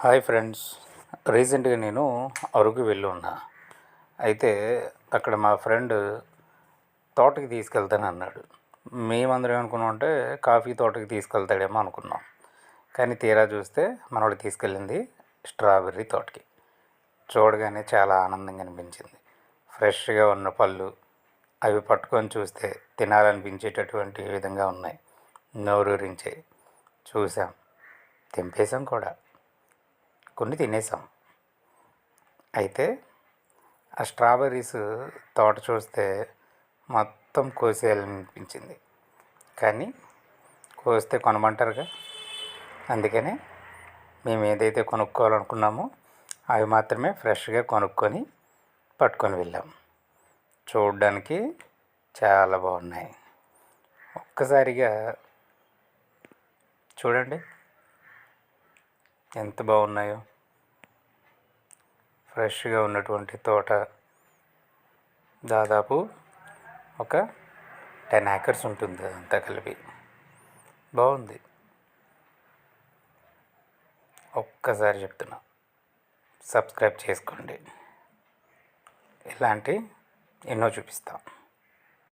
Hi friends. రీసెంట్గా నేను అరకు వెళ్ళి ఉన్నా. అయితే అక్కడ మా ఫ్రెండ్ తోటకి తీసుకెళ్తాను అన్నాడు. మేమందరం ఏమనుకున్నామంటే కాఫీ తోటకి తీసుకెళ్తాడేమో అనుకున్నాం. కానీ తీరా చూస్తే మనోడు తీసుకెళ్ళింది స్ట్రాబెర్రీ తోటకి. చూడగానే చాలా ఆనందంగా అనిపించింది. ఫ్రెష్గా ఉన్న పళ్ళు అవి పట్టుకొని చూస్తే తినాలనిపించేటటువంటి విధంగా ఉన్నాయి. నోరూరించాయి. చూసాం, తెంపేశాం కూడా, కొన్ని తినేసాం. అయితే ఆ స్ట్రాబెర్రీస్ తోట చూస్తే మొత్తం కోసేయాలనిపించింది. కానీ కోస్తే కొనమంటారుగా, అందుకనే మేము ఏదైతే కొనుక్కోవాలనుకున్నామో అవి మాత్రమే ఫ్రెష్గా కొనుక్కొని పట్టుకొని వెళ్ళాం. చూడడానికి చాలా బాగున్నాయి. ఒక్కసారిగా చూడండి ఎంత బాగున్నాయో. ఫ్రెష్గా ఉన్నటువంటి తోట దాదాపు ఒక 10 ఏకర్స్ ఉంటుంది, అంతా కలిపి. బాగుంది. ఒక్కసారి చెప్తున్నా, సబ్స్క్రైబ్ చేసుకోండి. ఇలాంటి ఎన్నో చూపిస్తాం.